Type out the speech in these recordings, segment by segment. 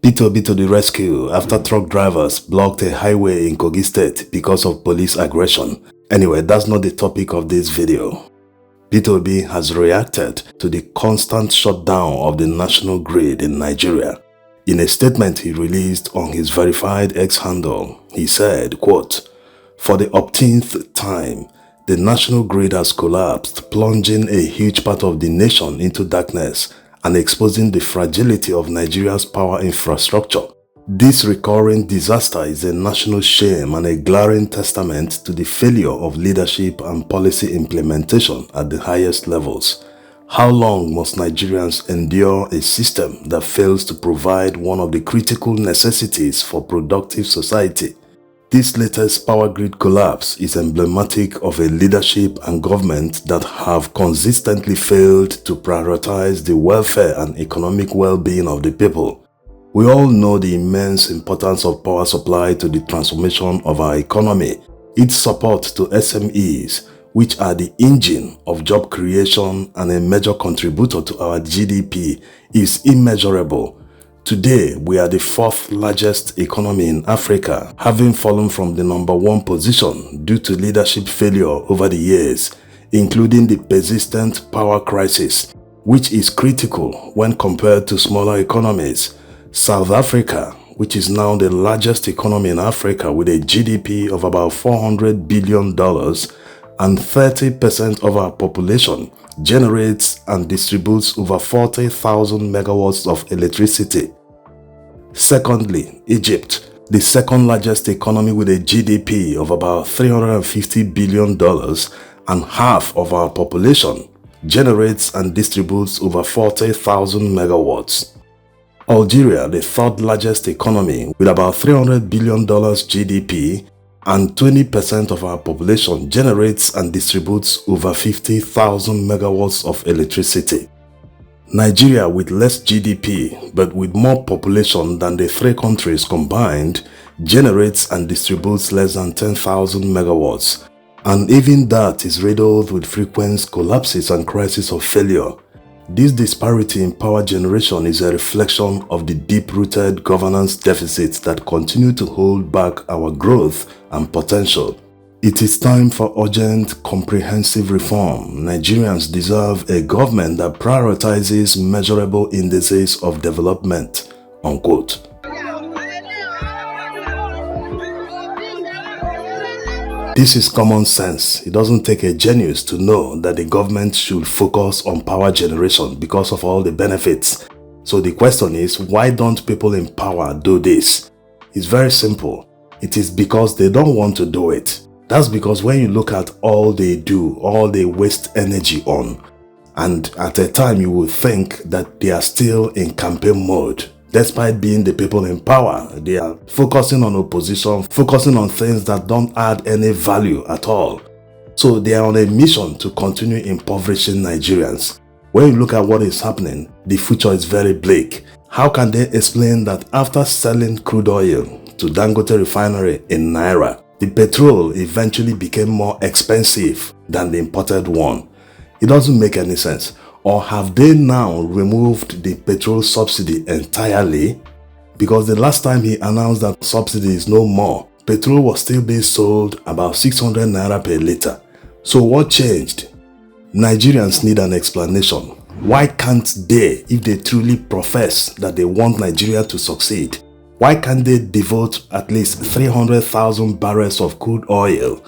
P2B to the rescue after truck drivers blocked a highway in Kogi State because of police aggression. Anyway, that's not the topic of this video. P2B has reacted to the constant shutdown of the national grid in Nigeria. In a statement he released on his verified X handle, he said, quote, "For the umpteenth time, the national grid has collapsed, plunging a huge part of the nation into darkness and exposing the fragility of Nigeria's power infrastructure. This recurring disaster is a national shame and a glaring testament to the failure of leadership and policy implementation at the highest levels. How long must Nigerians endure a system that fails to provide one of the critical necessities for productive society? This latest power grid collapse is emblematic of a leadership and government that have consistently failed to prioritize the welfare and economic well-being of the people. We all know the immense importance of power supply to the transformation of our economy. Its support to SMEs, which are the engine of job creation and a major contributor to our GDP, is immeasurable. Today, we are the fourth largest economy in Africa, having fallen from the #1 position due to leadership failure over the years, including the persistent power crisis, which is critical when compared to smaller economies. South Africa, which is now the largest economy in Africa with a GDP of about $400 billion and 30% of our population, generates and distributes over 40,000 megawatts of electricity. Secondly, Egypt, the second largest economy with a GDP of about $350 billion and half of our population, generates and distributes over 40,000 megawatts. Algeria, the third largest economy with about $300 billion GDP and 20% of our population, generates and distributes over 50,000 megawatts of electricity. Nigeria, with less GDP but with more population than the three countries combined, generates and distributes less than 10,000 megawatts. And even that is riddled with frequent collapses and crises of failure. This disparity in power generation is a reflection of the deep-rooted governance deficits that continue to hold back our growth and potential. It is time for urgent, comprehensive reform. Nigerians deserve a government that prioritizes measurable indices of development." Unquote. This is common sense. It doesn't take a genius to know that the government should focus on power generation because of all the benefits. So the question is, why don't people in power do this? It's very simple. It is because they don't want to do it. That's because when you look at all they do, all they waste energy on, and at a time you would think that they are still in campaign mode. Despite being the people in power, they are focusing on opposition, focusing on things that don't add any value at all. So they are on a mission to continue impoverishing Nigerians. When you look at what is happening, the future is very bleak. How can they explain that after selling crude oil to Dangote refinery in Naira, the petrol eventually became more expensive than the imported one? It doesn't make any sense. Or have they now removed the petrol subsidy entirely? Because the last time he announced that subsidy is no more, petrol was still being sold about 600 naira per liter. So what changed? Nigerians need an explanation. Why can't they, if they truly profess that they want Nigeria to succeed, why can't they devote at least 300,000 barrels of crude oil,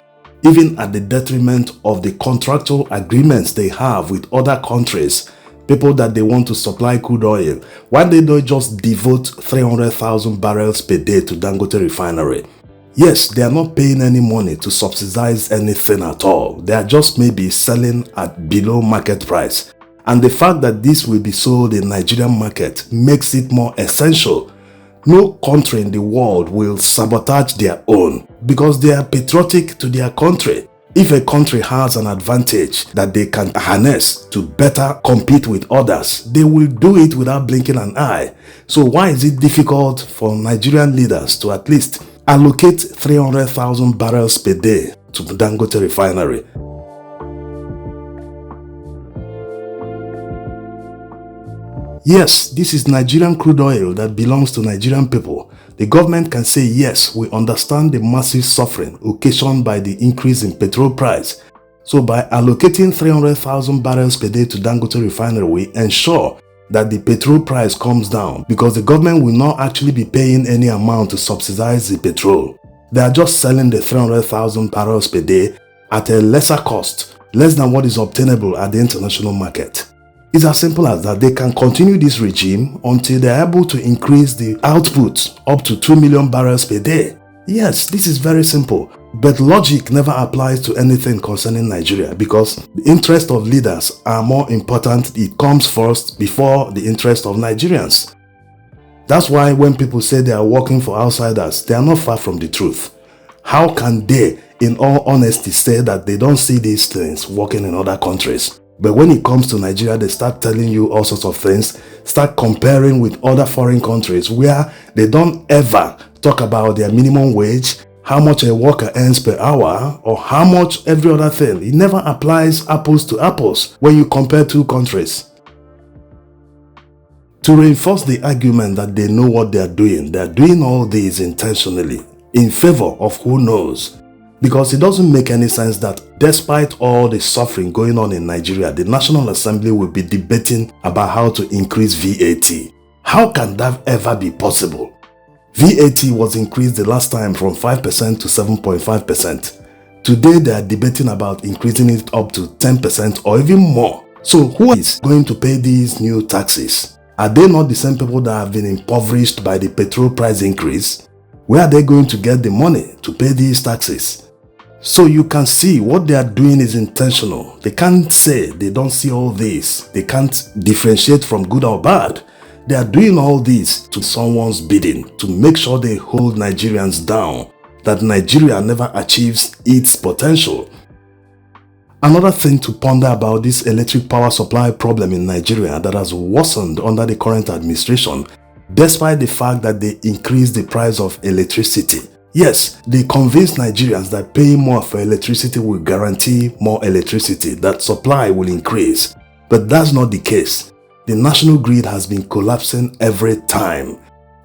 even at the detriment of the contractual agreements they have with other countries, people that they want to supply crude oil? Why they don't just devote 300,000 barrels per day to Dangote refinery? Yes, they are not paying any money to subsidize anything at all. They are just maybe selling at below market price. And the fact that this will be sold in Nigerian market makes it more essential. No country in the world will sabotage their own because they are patriotic to their country. If a country has an advantage that they can harness to better compete with others, they will do it without blinking an eye. So why is it difficult for Nigerian leaders to at least allocate 300,000 barrels per day to Dangote refinery? Yes, this is Nigerian crude oil that belongs to Nigerian people. The government can say, yes, we understand the massive suffering occasioned by the increase in petrol price. So by allocating 300,000 barrels per day to Dangote refinery, we ensure that the petrol price comes down because the government will not actually be paying any amount to subsidize the petrol. They are just selling the 300,000 barrels per day at a lesser cost, less than what is obtainable at the international market. It's as simple as that. They can continue this regime until they are able to increase the output up to 2 million barrels per day. Yes, this is very simple, but logic never applies to anything concerning Nigeria because the interest of leaders are more important. It comes first before the interest of Nigerians. That's why when people say they are working for outsiders, they are not far from the truth. How can they, in all honesty, say that they don't see these things working in other countries? But when it comes to Nigeria, they start telling you all sorts of things, start comparing with other foreign countries where they don't ever talk about their minimum wage, how much a worker earns per hour, or how much every other thing. It never applies apples to apples when you compare two countries. To reinforce the argument that they know what they are doing all this intentionally in favor of who knows. Because it doesn't make any sense that despite all the suffering going on in Nigeria, the National Assembly will be debating about how to increase VAT. How can that ever be possible? VAT was increased the last time from 5% to 7.5%. Today they are debating about increasing it up to 10% or even more. So who is going to pay these new taxes? Are they not the same people that have been impoverished by the petrol price increase? Where are they going to get the money to pay these taxes? So you can see what they are doing is intentional. They can't say they don't see all this. They can't differentiate from good or bad. They are doing all this to someone's bidding, to make sure they hold Nigerians down, that Nigeria never achieves its potential. Another thing to ponder about this electric power supply problem in Nigeria that has worsened under the current administration, despite the fact that they increased the price of electricity. Yes, they convinced Nigerians that paying more for electricity will guarantee more electricity, that supply will increase. But that's not the case. The national grid has been collapsing every time.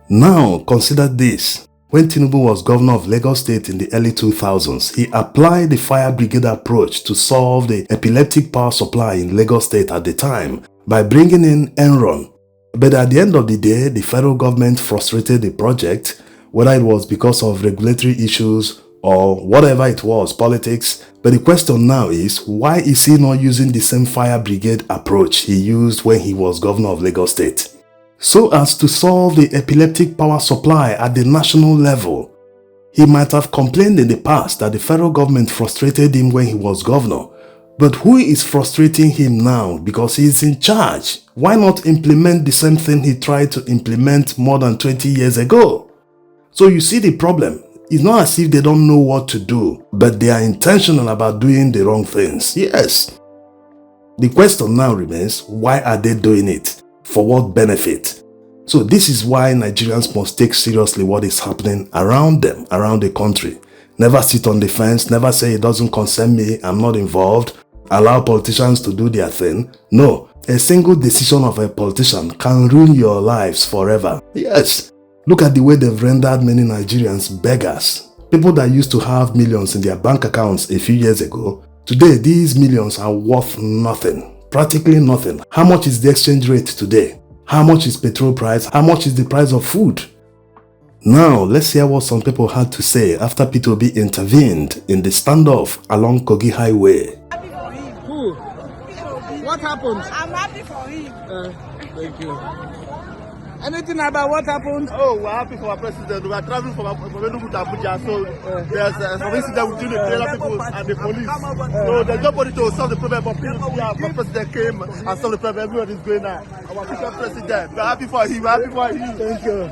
Now, consider this. When Tinubu was governor of Lagos State in the early 2000s, he applied the fire brigade approach to solve the epileptic power supply in Lagos State at the time by bringing in Enron. But at the end of the day, the federal government frustrated the project, whether it was because of regulatory issues or whatever it was, politics. But the question now is, why is he not using the same fire brigade approach he used when he was governor of Lagos State? So as to solve the epileptic power supply at the national level. He might have complained in the past that the federal government frustrated him when he was governor. But who is frustrating him now because he is in charge? Why not implement the same thing he tried to implement more than 20 years ago? So you see the problem. It's not as if they don't know what to do, but they are intentional about doing the wrong things. Yes. The question now remains, why are they doing it? For what benefit? So this is why Nigerians must take seriously what is happening around them, around the country. Never sit on the fence, never say it doesn't concern me, I'm not involved. Allow politicians to do their thing. No, a single decision of a politician can ruin your lives forever. Yes. Look at the way they've rendered many Nigerians beggars. People that used to have millions in their bank accounts a few years ago, today these millions are worth nothing. Practically nothing. How much is the exchange rate today? How much is petrol price? How much is the price of food? Now, let's hear what some people had to say after P2B intervened in the standoff along Kogi Highway. Happy for him. Who? What happened? I'm happy for him. Thank you. Anything about what happened? Oh, we're happy for our president. We are traveling from Tinubu to Abuja, so there's some incident between the trailer people and the police. So there's nobody to solve the problem, but our president came and solved the problem. Everyone is going now. Our future president. We're happy for him. We're happy for him. Thank you.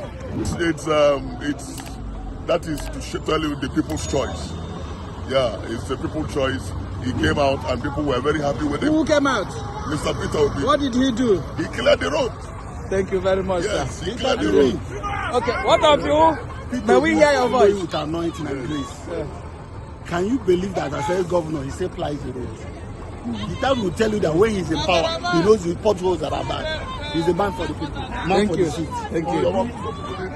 That is to tell you the people's choice. Yeah, it's the people's choice. He came out and people were very happy with him. Who came out? Mr. Peter Obi. What did he do? He cleared the road. Thank you very much, yes, sir. He cleared the road. Okay, what of you? May we hear your voice? With anointing and grace. Can you believe that as a governor, he supplies the road? The time will tell you that when he's in power, he knows the potholes that are bad. He's a man for the people. Man Thank for you. the seat. Thank you.